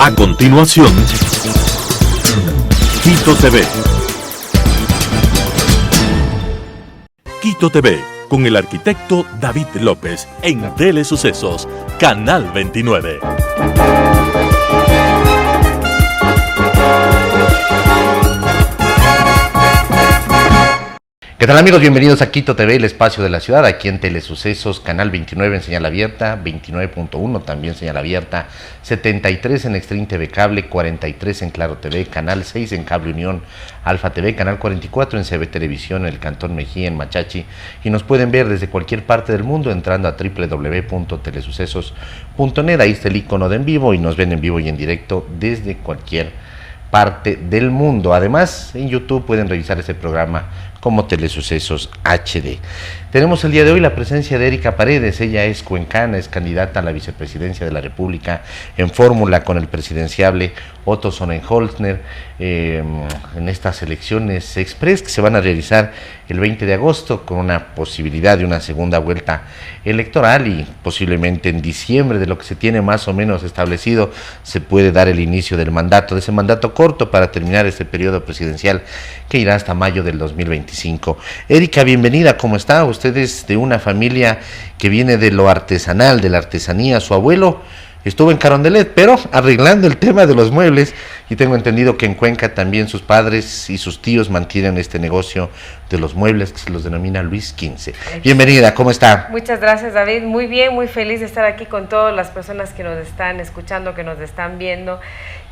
A continuación, Quito TV. Quito TV, con el arquitecto David López, en Telesucesos, Canal 29. ¿Qué tal, amigos? Bienvenidos a Quito TV, el espacio de la ciudad, aquí en Telesucesos, Canal 29 en señal abierta, 29.1 también señal abierta, 73 en Extreme TV Cable, 43 en Claro TV, Canal 6 en Cable Unión, Alfa TV, Canal 44 en CB Televisión, en el Cantón Mejía, en Machachi, y nos pueden ver desde cualquier parte del mundo entrando a www.telesucesos.net, ahí está el icono de en vivo y nos ven en vivo y en directo desde cualquier parte del mundo. Además, en YouTube pueden revisar este programa como Telesucesos HD. Tenemos el día de hoy la presencia de Erika Paredes. Ella es cuencana, es candidata a la vicepresidencia de la República en fórmula con el presidenciable Otto Sonnenholzner en estas elecciones express que se van a realizar el 20 de agosto con una posibilidad de una segunda vuelta electoral, y posiblemente en diciembre, de lo que se tiene más o menos establecido, se puede dar el inicio del mandato, de ese mandato corto para terminar este periodo presidencial que irá hasta mayo del 2025. Erika, bienvenida, ¿cómo está? Usted es de una familia que viene de lo artesanal, de la artesanía. Su abuelo estuvo en Carondelet, pero arreglando el tema de los muebles, y tengo entendido que en Cuenca también sus padres y sus tíos mantienen este negocio de los muebles que se los denomina Luis XV. Bienvenida, ¿cómo está? Muchas gracias, David. Muy bien, muy feliz de estar aquí con todas las personas que nos están escuchando, que nos están viendo.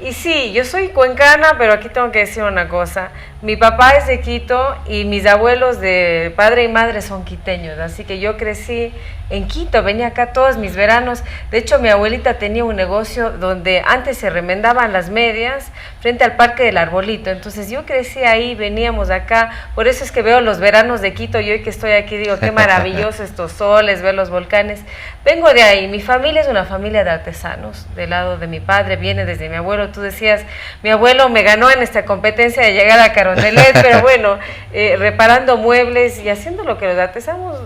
Y sí, yo soy cuencana, pero aquí tengo que decir una cosa. Mi papá es de Quito y mis abuelos de padre y madre son quiteños, así que yo crecí en Quito, venía acá todos mis veranos. De hecho, mi abuelita tenía un negocio donde antes se remendaban las medias frente al Parque del Arbolito. Entonces yo crecí ahí, veníamos acá, por eso es que veo los veranos de Quito, y hoy que estoy aquí digo, qué maravilloso estos soles, ver los volcanes. Vengo de ahí, mi familia es una familia de artesanos, del lado de mi padre, viene desde mi abuelo. Tú decías, mi abuelo me ganó en esta competencia de llegar a Carondelet, pero bueno, reparando muebles y haciendo lo que los artesanos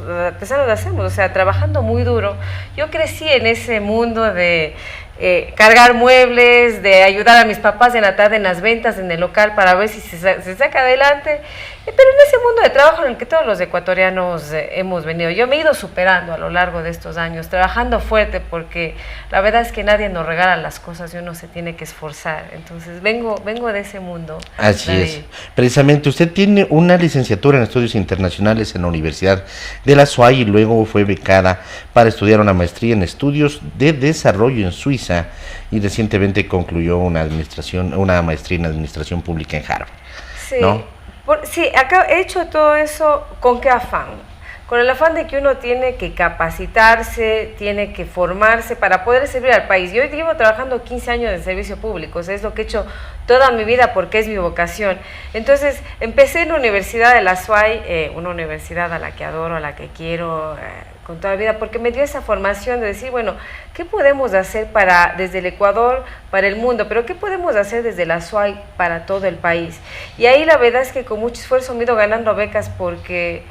hacemos, o sea, trabajando muy duro. Yo crecí en ese mundo de cargar muebles, de ayudar a mis papás en la tarde en las ventas en el local para ver si se saca adelante, pero en ese mundo de trabajo en el que todos los ecuatorianos hemos venido. Yo me he ido superando a lo largo de estos años, trabajando fuerte, porque la verdad es que nadie nos regala las cosas y uno se tiene que esforzar. Entonces vengo de ese mundo. Así es. Precisamente, usted tiene una licenciatura en estudios internacionales en la Universidad de la SUAY y luego fue becada para estudiar una maestría en estudios de desarrollo en Suiza, y recientemente concluyó una maestría en administración pública en Harvard. Sí, ¿no? Sí, acá he hecho todo eso. ¿Con qué afán? Con el afán de que uno tiene que capacitarse, tiene que formarse para poder servir al país. Yo llevo trabajando 15 años en servicio público, o sea, es lo que he hecho toda mi vida porque es mi vocación. Entonces, empecé en la Universidad de la SUAY, una universidad a la que adoro, a la que quiero con toda la vida, porque me dio esa formación de decir, bueno, ¿qué podemos hacer desde el Ecuador para el mundo? Pero ¿qué podemos hacer desde la SUAY para todo el país? Y ahí la verdad es que con mucho esfuerzo me he ido ganando becas, porque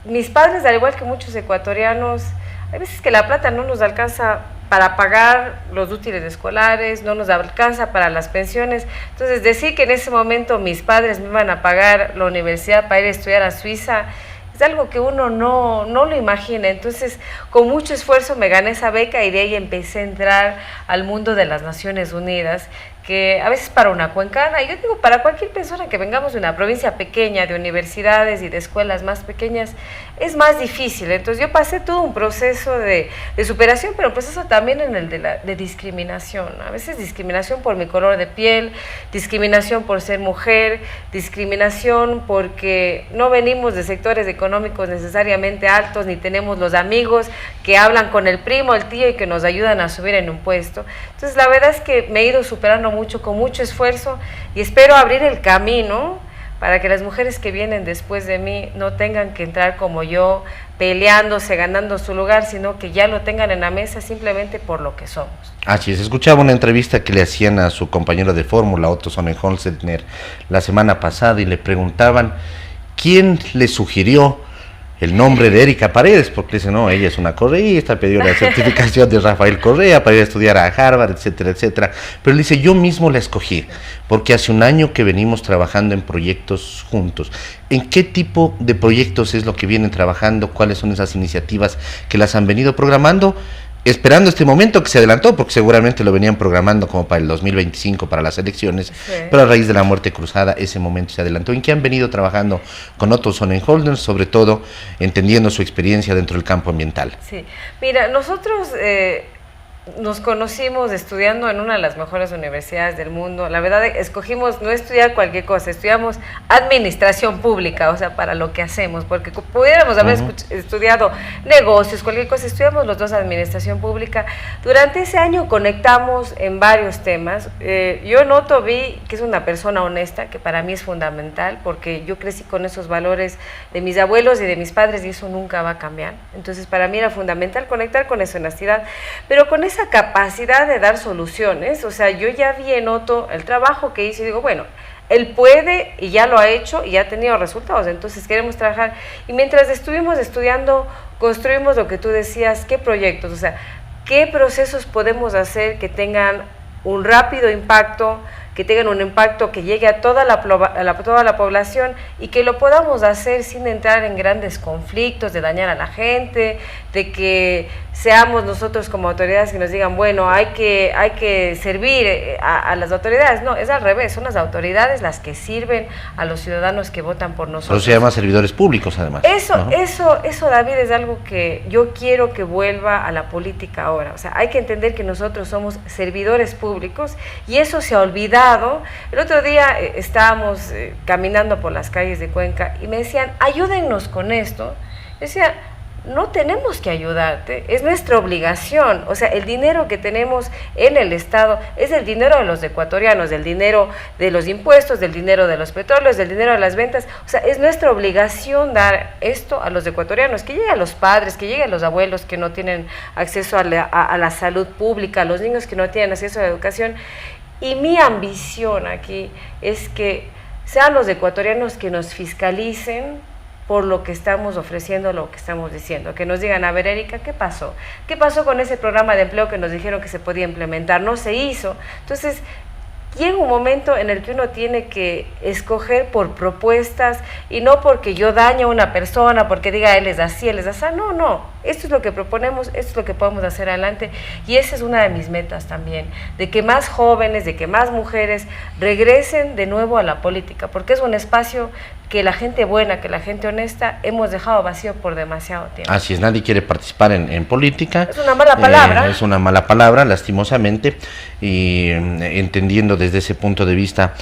mis padres, al igual que muchos ecuatorianos, hay veces que la plata no nos alcanza para pagar los útiles escolares, no nos alcanza para las pensiones. Entonces, decir que en ese momento mis padres me iban a pagar la universidad para ir a estudiar a Suiza, es algo que uno no lo imagina. Entonces, con mucho esfuerzo me gané esa beca, y de ahí empecé a entrar al mundo de las Naciones Unidas, que a veces para una cuencana, y yo digo para cualquier persona que vengamos de una provincia pequeña, de universidades y de escuelas más pequeñas, es más difícil. Entonces yo pasé todo un proceso de superación, pero un proceso también en el de discriminación. A veces discriminación por mi color de piel, discriminación por ser mujer, discriminación porque no venimos de sectores económicos necesariamente altos, ni tenemos los amigos que hablan con el primo, el tío, y que nos ayudan a subir en un puesto. Entonces la verdad es que me he ido superando mucho, con mucho esfuerzo, y espero abrir el camino para que las mujeres que vienen después de mí no tengan que entrar como yo, peleándose, ganando su lugar, sino que ya lo tengan en la mesa simplemente por lo que somos. Así es, escuchaba una entrevista que le hacían a su compañero de fórmula, Otto Sonnenholzner, la semana pasada, y le preguntaban quién le sugirió el nombre de Erika Paredes, porque dice, no, ella es una correísta, pidió la certificación de Rafael Correa para ir a estudiar a Harvard, etcétera, etcétera. Pero él dice, yo mismo la escogí, porque hace un año que venimos trabajando en proyectos juntos. ¿En qué tipo de proyectos es lo que vienen trabajando? ¿Cuáles son esas iniciativas que las han venido programando? Esperando este momento que se adelantó, porque seguramente lo venían programando como para el 2025, para las elecciones, sí. Pero a raíz de la muerte cruzada, ese momento se adelantó. ¿En qué han venido trabajando con Otto Sonnenholder, sobre todo entendiendo su experiencia dentro del campo ambiental? Sí, mira, nosotros nos conocimos estudiando en una de las mejores universidades del mundo. La verdad, escogimos no estudiar cualquier cosa, estudiamos administración pública, o sea, para lo que hacemos, porque pudiéramos haber estudiado negocios, cualquier cosa, estudiamos los dos administración pública. Durante ese año conectamos en varios temas. Yo noto, vi que es una persona honesta, que para mí es fundamental, porque yo crecí con esos valores de mis abuelos y de mis padres, y eso nunca va a cambiar. Entonces, para mí era fundamental conectar con esa honestidad, pero con esa capacidad de dar soluciones. O sea, yo ya vi en Otto el trabajo que hizo y digo, bueno, él puede y ya lo ha hecho y ya ha tenido resultados, entonces queremos trabajar. Y mientras estuvimos estudiando, construimos lo que tú decías, qué proyectos, o sea, qué procesos podemos hacer que tengan un rápido impacto, que tengan un impacto que llegue a toda la población y que lo podamos hacer sin entrar en grandes conflictos, de dañar a la gente, de que seamos nosotros como autoridades que nos digan, bueno, hay que servir a las autoridades. No, es al revés, son las autoridades las que sirven a los ciudadanos que votan por nosotros. Pero se llama servidores públicos, además. Eso, David, es algo que yo quiero que vuelva a la política ahora. O sea, hay que entender que nosotros somos servidores públicos y eso se ha olvidado. El otro día estábamos caminando por las calles de Cuenca y me decían, ayúdennos con esto. Yo decía, no tenemos que ayudarte, es nuestra obligación. O sea, el dinero que tenemos en el Estado es el dinero de los ecuatorianos, del dinero de los impuestos, del dinero de los petróleos, del dinero de las ventas. O sea, es nuestra obligación dar esto a los ecuatorianos, que llegue a los padres, que llegue a los abuelos que no tienen acceso a la salud pública, a los niños que no tienen acceso a la educación. Y mi ambición aquí es que sean los ecuatorianos que nos fiscalicen por lo que estamos ofreciendo, lo que estamos diciendo, que nos digan, a ver, Erika, ¿qué pasó? ¿Qué pasó con ese programa de empleo que nos dijeron que se podía implementar? No se hizo. Entonces, llega un momento en el que uno tiene que escoger por propuestas y no porque yo daño a una persona, porque diga él es así, no, esto es lo que proponemos, esto es lo que podemos hacer adelante y esa es una de mis metas también, de que más jóvenes, de que más mujeres regresen de nuevo a la política, porque es un espacio que la gente buena, que la gente honesta hemos dejado vacío por demasiado tiempo. Así es, nadie quiere participar en política. Es una mala palabra. Es una mala palabra, lastimosamente, y entendiendo desde ese punto de vista,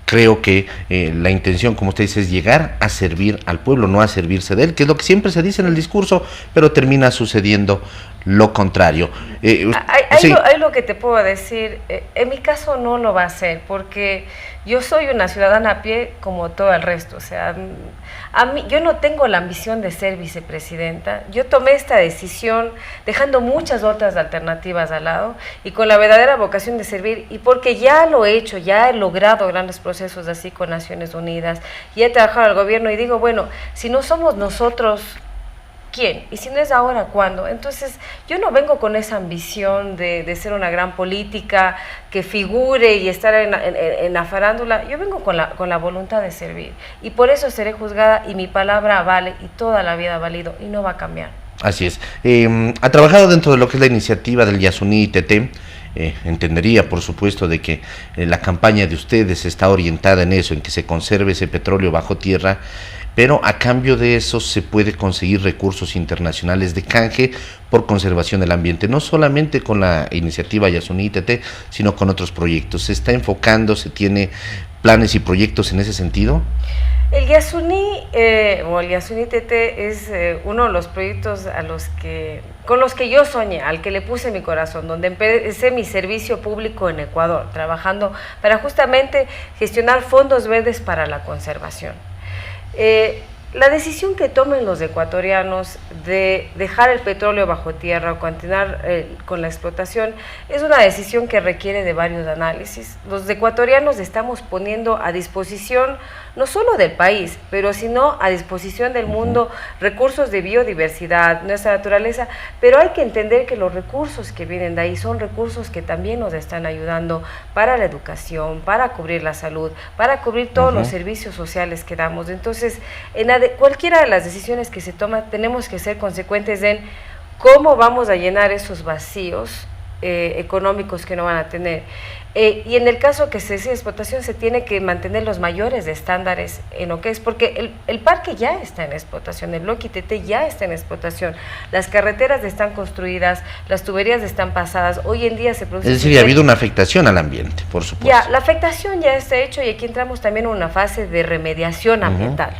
creo que la intención, como usted dice, es llegar a servir al pueblo, no a servirse de él, que es lo que siempre se dice en el discurso, pero termina sucediendo lo contrario. Hay lo que te puedo decir, en mi caso no lo va a hacer, porque yo soy una ciudadana a pie como todo el resto, o sea, a mí, yo no tengo la ambición de ser vicepresidenta, yo tomé esta decisión dejando muchas otras alternativas al lado y con la verdadera vocación de servir, y porque ya lo he hecho, ya he logrado grandes procesos así con Naciones Unidas, y he trabajado al gobierno y digo, bueno, si no somos nosotros, ¿quién? Y si no es ahora, ¿cuándo? Entonces, yo no vengo con esa ambición de ser una gran política que figure y estar en la farándula. Yo vengo con la voluntad de servir. Y por eso seré juzgada y mi palabra vale y toda la vida ha valido y no va a cambiar. Así es. Ha trabajado dentro de lo que es la iniciativa del Yasuní ITT. Entendería, por supuesto, de que la campaña de ustedes está orientada en eso, en que se conserve ese petróleo bajo tierra, pero a cambio de eso se puede conseguir recursos internacionales de canje por conservación del ambiente, no solamente con la iniciativa Yasuní ITT, sino con otros proyectos. ¿Se está enfocando, se tiene planes y proyectos en ese sentido? El Yasuní, o el Yasuní ITT es uno de los proyectos con los que yo soñé, al que le puse mi corazón, donde empecé mi servicio público en Ecuador, trabajando para justamente gestionar fondos verdes para la conservación. La decisión que tomen los ecuatorianos de dejar el petróleo bajo tierra o continuar con la explotación es una decisión que requiere de varios análisis. Los ecuatorianos estamos poniendo a disposición no solo del país, pero sino a disposición del mundo recursos de biodiversidad, nuestra naturaleza, pero hay que entender que los recursos que vienen de ahí son recursos que también nos están ayudando para la educación, para cubrir la salud, para cubrir todos los servicios sociales que damos. Entonces, cualquiera de las decisiones que se toman, tenemos que ser consecuentes en cómo vamos a llenar esos vacíos económicos que no van a tener. Y en el caso que se decide explotación, se tiene que mantener los mayores estándares en lo que es, porque el parque ya está en explotación, el bloque ITT ya está en explotación, las carreteras están construidas, las tuberías están pasadas, hoy en día se produce... Es decir, ha habido una afectación al ambiente, por supuesto. Ya, la afectación ya está hecho y aquí entramos también en una fase de remediación ambiental.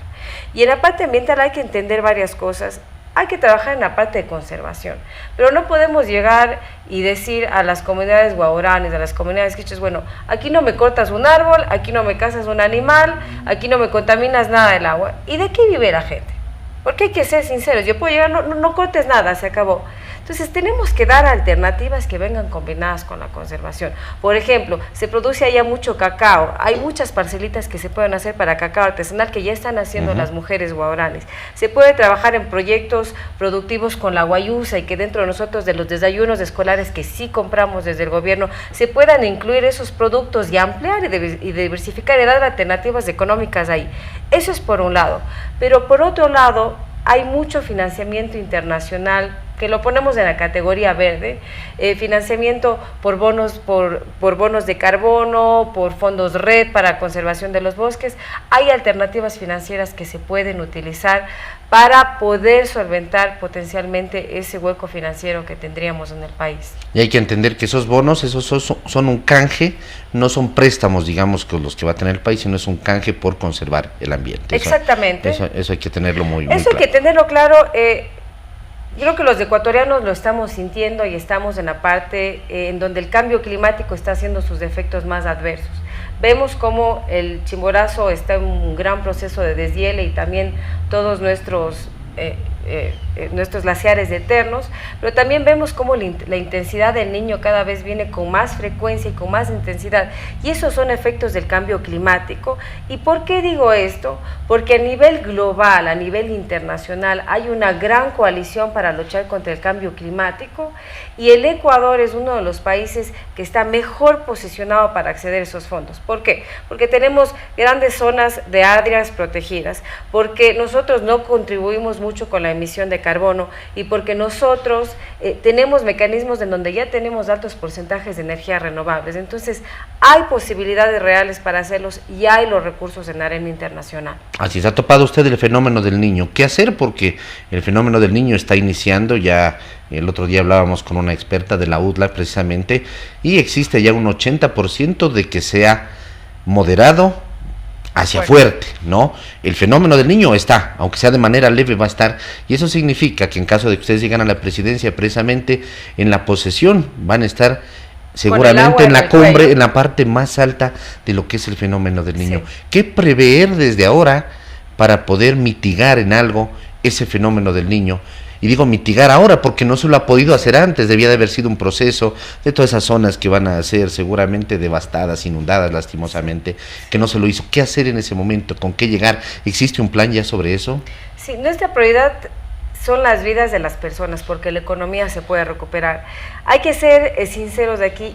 Y en la parte ambiental hay que entender varias cosas. Hay que trabajar en la parte de conservación, pero no podemos llegar y decir a las comunidades guauranes, a las comunidades quichas, bueno, aquí no me cortas un árbol, aquí no me cazas un animal, aquí no me contaminas nada del agua. ¿Y de qué vive la gente? Porque hay que ser sinceros, yo puedo llegar, no cortes nada, se acabó. Entonces tenemos que dar alternativas que vengan combinadas con la conservación. Por ejemplo, se produce allá mucho cacao, hay muchas parcelitas que se pueden hacer para cacao artesanal que ya están haciendo las mujeres guauranes. Se puede trabajar en proyectos productivos con la guayusa y que dentro de nosotros de los desayunos escolares que sí compramos desde el gobierno, se puedan incluir esos productos y ampliar y diversificar y dar alternativas económicas ahí. Eso es por un lado, pero por otro lado hay mucho financiamiento internacional que lo ponemos en la categoría verde, financiamiento por bonos de carbono, por fondos red para conservación de los bosques. Hay alternativas financieras que se pueden utilizar para poder solventar potencialmente ese hueco financiero que tendríamos en el país. Y hay que entender que esos bonos, esos son un canje, no son préstamos, digamos, que los que va a tener el país, sino es un canje por conservar el ambiente. Exactamente. Eso hay que tenerlo muy claro. Eso hay que tenerlo claro. Yo creo que los ecuatorianos lo estamos sintiendo y estamos en la parte en donde el cambio climático está haciendo sus efectos más adversos. Vemos cómo el Chimborazo está en un gran proceso de deshiele y también todos nuestros glaciares eternos, pero también vemos cómo la intensidad del Niño cada vez viene con más frecuencia y con más intensidad, y esos son efectos del cambio climático. ¿Y por qué digo esto? Porque a nivel global, a nivel internacional, hay una gran coalición para luchar contra el cambio climático, y el Ecuador es uno de los países que está mejor posicionado para acceder a esos fondos. ¿Por qué? Porque tenemos grandes zonas de áreas protegidas, porque nosotros no contribuimos mucho con la emisión de carbono y porque nosotros tenemos mecanismos en donde ya tenemos altos porcentajes de energías renovables. Entonces hay posibilidades reales para hacerlos y hay los recursos en la arena internacional. Así se ha topado usted el fenómeno del Niño. ¿Qué hacer? Porque el fenómeno del Niño está iniciando ya. El otro día hablábamos con una experta de la UDLA precisamente, y existe ya un 80% de que sea moderado hacia fuerte, ¿no? El fenómeno del Niño está, aunque sea de manera leve, va a estar, y eso significa que en caso de que ustedes lleguen a la presidencia, precisamente en la posesión, van a estar seguramente en la cumbre, en la parte más alta de lo que es el fenómeno del Niño. Sí. ¿Qué prever desde ahora para poder mitigar en algo ese fenómeno del Niño? Y digo mitigar ahora porque no se lo ha podido hacer antes, debía de haber sido un proceso de todas esas zonas que van a ser seguramente devastadas, inundadas lastimosamente, que no se lo hizo. ¿Qué hacer en ese momento? ¿Con qué llegar? ¿Existe un plan ya sobre eso? Sí, nuestra prioridad son las vidas de las personas, porque la economía se puede recuperar. Hay que ser sinceros de aquí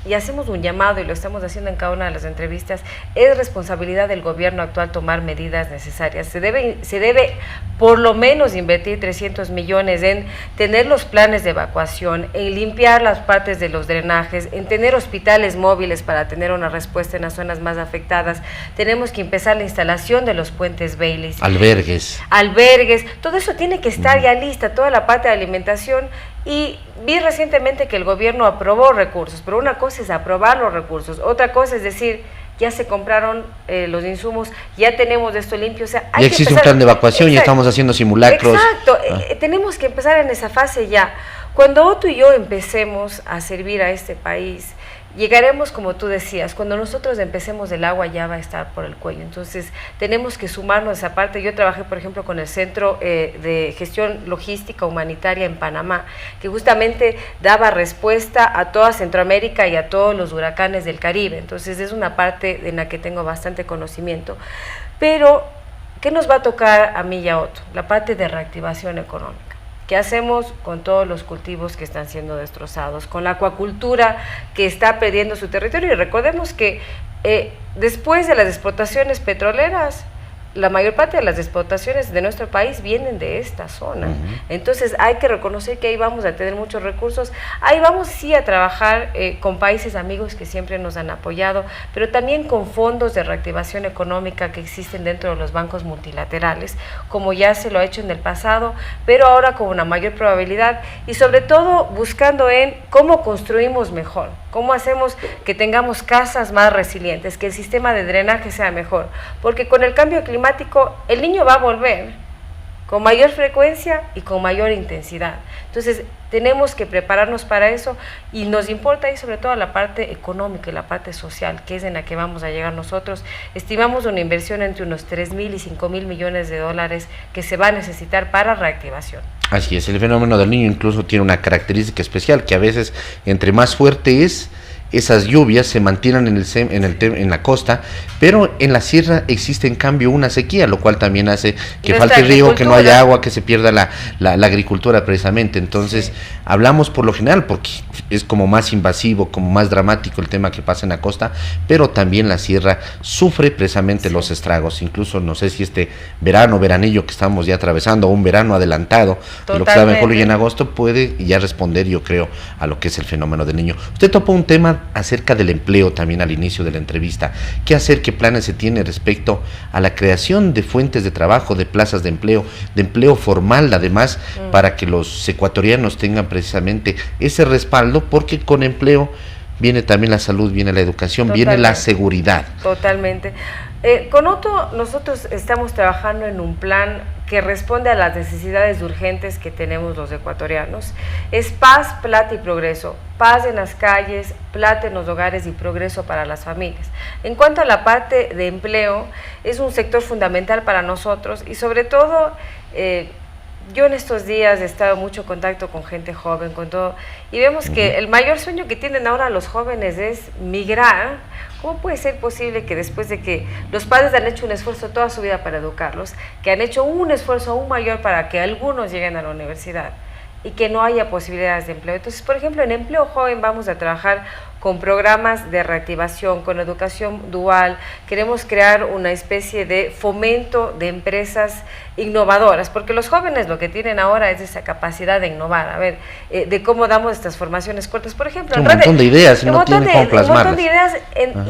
y hacemos un llamado, y lo estamos haciendo en cada una de las entrevistas. Es responsabilidad del gobierno actual tomar medidas necesarias. Se debe por lo menos invertir 300 millones en tener los planes de evacuación, en limpiar las partes de los drenajes, en tener hospitales móviles para tener una respuesta en las zonas más afectadas. Tenemos que empezar la instalación de los puentes Bailey. Albergues, todo eso tiene que estar ya lista, toda la parte de alimentación. Y vi recientemente que el gobierno aprobó recursos, pero una cosa es aprobar los recursos, otra cosa es decir, ya se compraron los insumos, ya tenemos esto limpio. O sea, hay ya existe un plan de evacuación, ya estamos haciendo simulacros. Exacto, tenemos que empezar en esa fase ya, Cuando Otto y yo empecemos a servir a este país, llegaremos, como tú decías, cuando nosotros empecemos el agua ya va a estar por el cuello. Entonces tenemos que sumarnos a esa parte. Yo trabajé, por ejemplo, con el Centro de Gestión Logística Humanitaria en Panamá, que justamente daba respuesta a toda Centroamérica y a todos los huracanes del Caribe. Entonces es una parte en la que tengo bastante conocimiento. Pero, ¿qué nos va a tocar a mí y a Otto? La parte de reactivación económica. ¿Qué hacemos con todos los cultivos que están siendo destrozados? Con la acuacultura que está perdiendo su territorio. Y recordemos que después de las explotaciones petroleras, la mayor parte de las exportaciones de nuestro país vienen de esta zona. Entonces hay que reconocer que ahí vamos a tener muchos recursos. Ahí vamos sí a trabajar con países amigos que siempre nos han apoyado, pero también con fondos de reactivación económica que existen dentro de los bancos multilaterales, como ya se lo ha hecho en el pasado, pero ahora con una mayor probabilidad, y sobre todo buscando en cómo construimos mejor, cómo hacemos que tengamos casas más resilientes, que el sistema de drenaje sea mejor, porque con el cambio climático el niño va a volver con mayor frecuencia y con mayor intensidad. Entonces tenemos que prepararnos para eso, y nos importa ahí sobre todo la parte económica y la parte social, que es en la que vamos a llegar nosotros. Estimamos una inversión entre unos 3.000 y 5.000 millones de dólares que se va a necesitar para reactivación. Así es, el fenómeno del Niño incluso tiene una característica especial, que a veces entre más fuerte es, esas lluvias se mantienen en la costa, pero en la sierra existe en cambio una sequía, lo cual también hace que falte el río, que no haya agua, que se pierda la agricultura precisamente. Entonces, hablamos por lo general, porque es como más invasivo, como más dramático el tema que pasa en la costa, pero también la sierra sufre precisamente los estragos. Incluso no sé si este veranillo que estamos ya atravesando, un verano adelantado, de lo que estaba en julio y en agosto, puede ya responder, yo creo, a lo que es el fenómeno del Niño. Usted topó un tema acerca del empleo también al inicio de la entrevista. ¿Qué hacer, qué planes se tiene respecto a la creación de fuentes de trabajo, de plazas de empleo formal, además, para que los ecuatorianos tengan precisamente ese respaldo, porque con empleo viene también la salud, viene la educación, viene la seguridad? Totalmente. Con Otto nosotros estamos trabajando en un plan que responde a las necesidades urgentes que tenemos los ecuatorianos. Es paz, plata y progreso. Paz en las calles, plata en los hogares y progreso para las familias. En cuanto a la parte de empleo, es un sector fundamental para nosotros, y sobre todo yo en estos días he estado en mucho contacto con gente joven, con todo, y vemos que el mayor sueño que tienen ahora los jóvenes es migrar. ¿Cómo puede ser posible que después de que los padres han hecho un esfuerzo toda su vida para educarlos, que han hecho un esfuerzo aún mayor para que algunos lleguen a la universidad, y que no haya posibilidades de empleo? Entonces, por ejemplo, en empleo joven vamos a trabajar con programas de reactivación, con educación dual. Queremos crear una especie de fomento de empresas innovadoras, porque los jóvenes lo que tienen ahora es esa capacidad de innovar, a ver, de cómo damos estas formaciones cortas, por ejemplo. Un montón de ideas, un montón de ideas,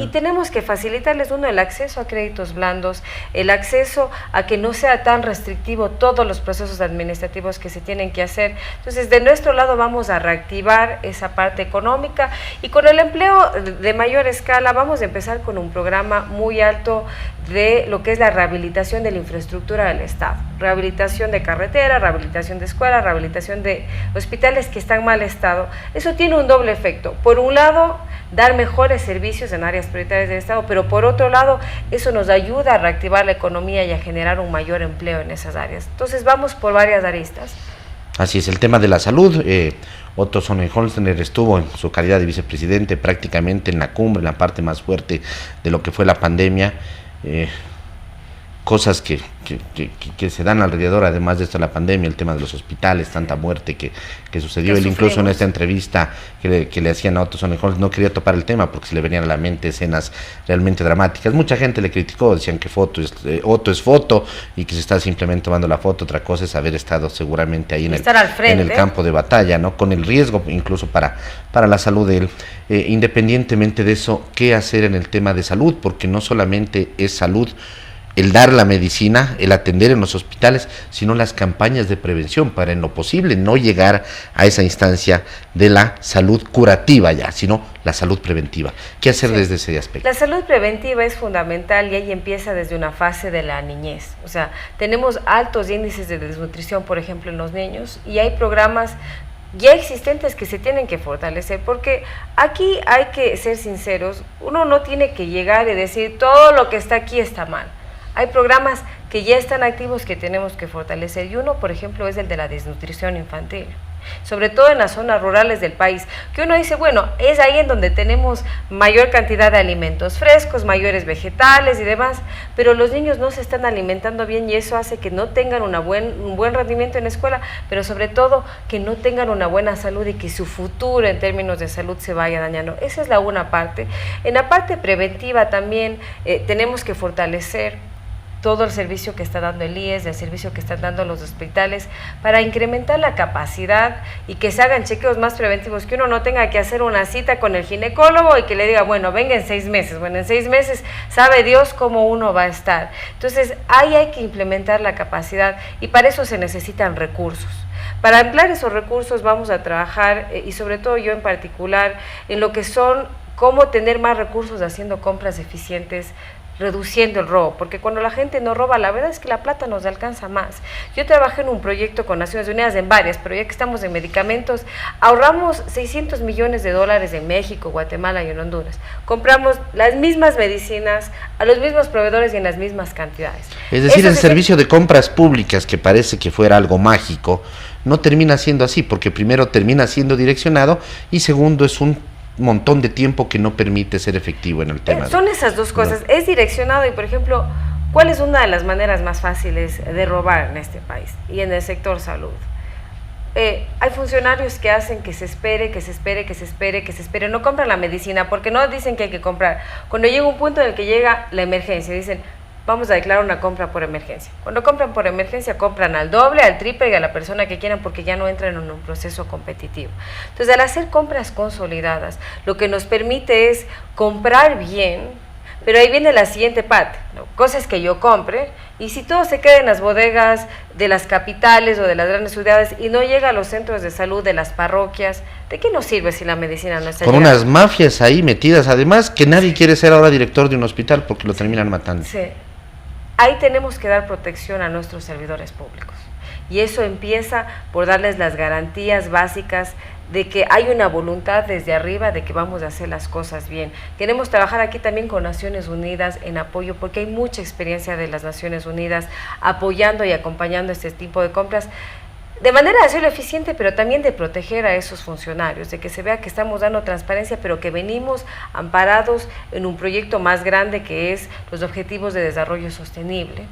y tenemos que facilitarles, uno, el acceso a créditos blandos, el acceso a que no sea tan restrictivo todos los procesos administrativos que se tienen que hacer. Entonces, de nuestro lado vamos a reactivar esa parte económica, y con el empleo de mayor escala vamos a empezar con un programa muy alto de lo que es la rehabilitación de la infraestructura del Estado, rehabilitación de carretera, rehabilitación de escuelas, rehabilitación de hospitales que están en mal estado. Eso tiene un doble efecto: por un lado, dar mejores servicios en áreas prioritarias del Estado, pero por otro lado, eso nos ayuda a reactivar la economía y a generar un mayor empleo en esas áreas. Entonces vamos por varias aristas. Así es, el tema de la salud. Otto Sonnenholzner estuvo en su calidad de vicepresidente prácticamente en la cumbre, en la parte más fuerte de lo que fue la pandemia. Cosas que se dan alrededor, además de esto de la pandemia, el tema de los hospitales, tanta muerte que sucedió. Él incluso en esta entrevista que le hacían a Otto Sonnenholzner no quería topar el tema porque se le venían a la mente escenas realmente dramáticas. Mucha gente le criticó, decían que Otto es foto y que se está simplemente tomando la foto. Otra cosa es haber estado seguramente ahí en el campo de batalla, ¿no? Con el riesgo incluso para la salud de él. Independientemente de eso, ¿qué hacer en el tema de salud? Porque no solamente es salud el dar la medicina, el atender en los hospitales, sino las campañas de prevención para en lo posible no llegar a esa instancia de la salud curativa ya, sino la salud preventiva. ¿Qué hacer desde ese aspecto? La salud preventiva es fundamental, y ahí empieza desde una fase de la niñez. O sea, tenemos altos índices de desnutrición, por ejemplo, en los niños, y hay programas ya existentes que se tienen que fortalecer, porque aquí hay que ser sinceros, uno no tiene que llegar y decir todo lo que está aquí está mal. Hay programas que ya están activos que tenemos que fortalecer, y uno, por ejemplo, es el de la desnutrición infantil, sobre todo en las zonas rurales del país, que uno dice, bueno, es ahí en donde tenemos mayor cantidad de alimentos frescos, mayores vegetales y demás, pero los niños no se están alimentando bien y eso hace que no tengan un buen rendimiento en la escuela, pero sobre todo que no tengan una buena salud y que su futuro en términos de salud se vaya dañando. Esa es la una parte. En la parte preventiva también tenemos que fortalecer todo el servicio que está dando el IES, el servicio que están dando los hospitales, para incrementar la capacidad y que se hagan chequeos más preventivos, que uno no tenga que hacer una cita con el ginecólogo y que le diga, bueno, venga en 6 meses. Bueno, en 6 meses sabe Dios cómo uno va a estar. Entonces, ahí hay que implementar la capacidad y para eso se necesitan recursos. Para ampliar esos recursos vamos a trabajar, y sobre todo yo en particular, en lo que son cómo tener más recursos haciendo compras eficientes, reduciendo el robo, porque cuando la gente no roba, la verdad es que la plata nos alcanza más. Yo trabajé en un proyecto con Naciones Unidas, en varias, pero ya que estamos en medicamentos, ahorramos $600 millones en México, Guatemala y en Honduras. Compramos las mismas medicinas a los mismos proveedores y en las mismas cantidades. Es decir, el servicio de compras públicas, que parece que fuera algo mágico, no termina siendo así, porque primero termina siendo direccionado y segundo es un montón de tiempo que no permite ser efectivo en el tema. Son esas dos cosas, ¿no? Es direccionado y, por ejemplo, ¿cuál es una de las maneras más fáciles de robar en este país y en el sector salud? Hay funcionarios que hacen que se espere, no compran la medicina porque no dicen que hay que comprar. Cuando llega un punto en el que llega la emergencia, dicen, vamos a declarar una compra por emergencia. Cuando compran por emergencia, compran al doble, al triple y a la persona que quieran porque ya no entran en un proceso competitivo. Entonces, al hacer compras consolidadas, lo que nos permite es comprar bien, pero ahí viene la siguiente parte, ¿no? Cosas que yo compre, y si todo se queda en las bodegas de las capitales o de las grandes ciudades y no llega a los centros de salud de las parroquias, ¿de qué nos sirve si la medicina no está con llegando? Unas mafias ahí metidas, además que nadie quiere ser ahora director de un hospital porque lo terminan matando. Sí. Ahí tenemos que dar protección a nuestros servidores públicos y eso empieza por darles las garantías básicas de que hay una voluntad desde arriba de que vamos a hacer las cosas bien. Queremos trabajar aquí también con Naciones Unidas en apoyo porque hay mucha experiencia de las Naciones Unidas apoyando y acompañando este tipo de compras de manera de hacerlo eficiente, pero también de proteger a esos funcionarios, de que se vea que estamos dando transparencia, pero que venimos amparados en un proyecto más grande que es los Objetivos de Desarrollo Sostenible.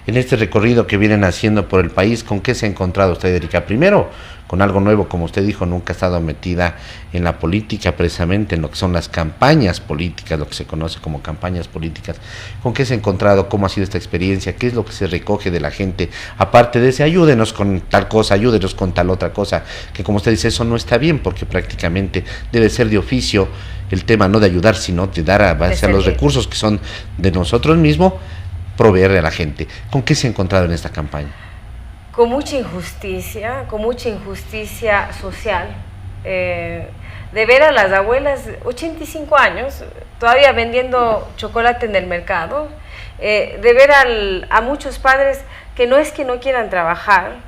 En este recorrido que vienen haciendo por el país, ¿con qué se ha encontrado usted, Erika? Primero, con algo nuevo, como usted dijo, nunca ha estado metida en la política, precisamente en lo que son las campañas políticas, lo que se conoce como campañas políticas. ¿Con qué se ha encontrado? ¿Cómo ha sido esta experiencia? ¿Qué es lo que se recoge de la gente? Aparte de ese, ayúdenos con tal cosa, ayúdenos con tal otra cosa, que como usted dice, eso no está bien, porque prácticamente debe ser de oficio el tema, no de ayudar, sino de dar a base a los recursos que son de nosotros mismos, proveerle a la gente. ¿Con qué se ha encontrado en esta campaña? Con mucha injusticia social, de ver a las abuelas, 85 años, todavía vendiendo chocolate en el mercado, de ver a muchos padres que no es que no quieran trabajar,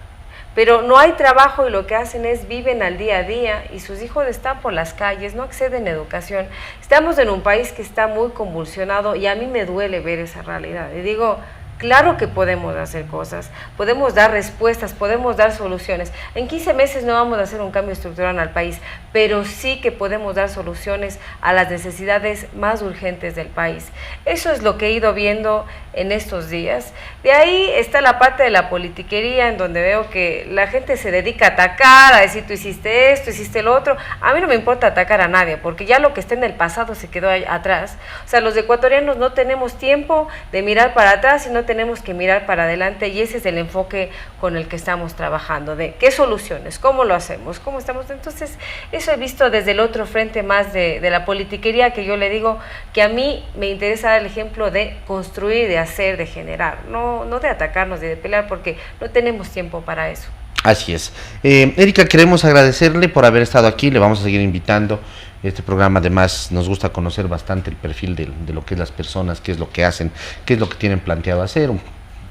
pero no hay trabajo y lo que hacen es viven al día a día y sus hijos están por las calles, no acceden a educación. Estamos en un país que está muy convulsionado y a mí me duele ver esa realidad. Y digo, claro que podemos hacer cosas, podemos dar respuestas, podemos dar soluciones. En 15 meses no vamos a hacer un cambio estructural al país, pero sí que podemos dar soluciones a las necesidades más urgentes del país. Eso es lo que he ido viendo en estos días. De ahí está la parte de la politiquería, en donde veo que la gente se dedica a atacar, a decir tú hiciste esto, hiciste lo otro. A mí no me importa atacar a nadie, porque ya lo que está en el pasado se quedó atrás. O sea, los ecuatorianos no tenemos tiempo de mirar para atrás, sino tenemos que mirar para adelante, y ese es el enfoque con el que estamos trabajando, de qué soluciones, cómo lo hacemos, cómo estamos. Entonces, eso he visto desde el otro frente más de la politiquería, que yo le digo que a mí me interesa dar el ejemplo de construir, de hacer, de generar, no de atacarnos, de pelear, porque no tenemos tiempo para eso. Así es. Erika, queremos agradecerle por haber estado aquí, le vamos a seguir invitando. Este programa además nos gusta conocer bastante el perfil de lo que es las personas, qué es lo que hacen, qué es lo que tienen planteado hacer,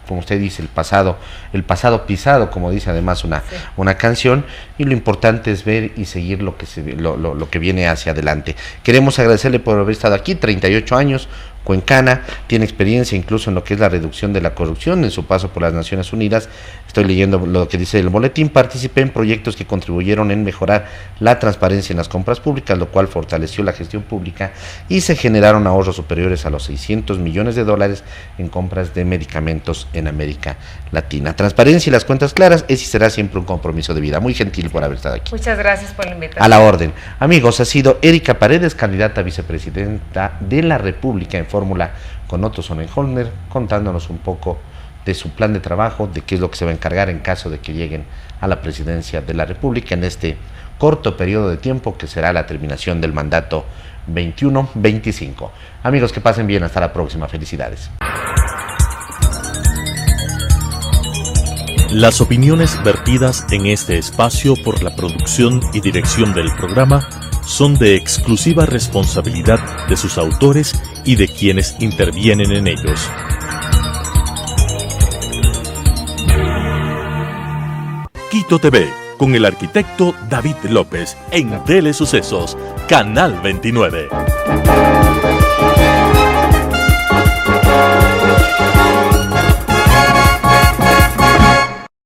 como usted dice, el pasado pisado, como dice además una canción, y lo importante es ver y seguir lo que viene hacia adelante. Queremos agradecerle por haber estado aquí, 38 años, cuencana, tiene experiencia incluso en lo que es la reducción de la corrupción en su paso por las Naciones Unidas. Estoy leyendo lo que dice el boletín. Participé en proyectos que contribuyeron en mejorar la transparencia en las compras públicas, lo cual fortaleció la gestión pública y se generaron ahorros superiores a los 600 millones de dólares en compras de medicamentos en América Latina. Transparencia y las cuentas claras es y será siempre un compromiso de vida. Muy gentil por haber estado aquí. Muchas gracias por la invitación. A la orden. Amigos, ha sido Erika Paredes, candidata a vicepresidenta de la República en fórmula con Otto Sonnenholmer, contándonos un poco de su plan de trabajo, de qué es lo que se va a encargar en caso de que lleguen a la presidencia de la República en este corto periodo de tiempo que será la terminación del mandato 21-25. Amigos, que pasen bien, hasta la próxima. Felicidades. Las opiniones vertidas en este espacio por la producción y dirección del programa son de exclusiva responsabilidad de sus autores y de quienes intervienen en ellos. Quito TV, con el arquitecto David López, en Telesucesos, Canal 29.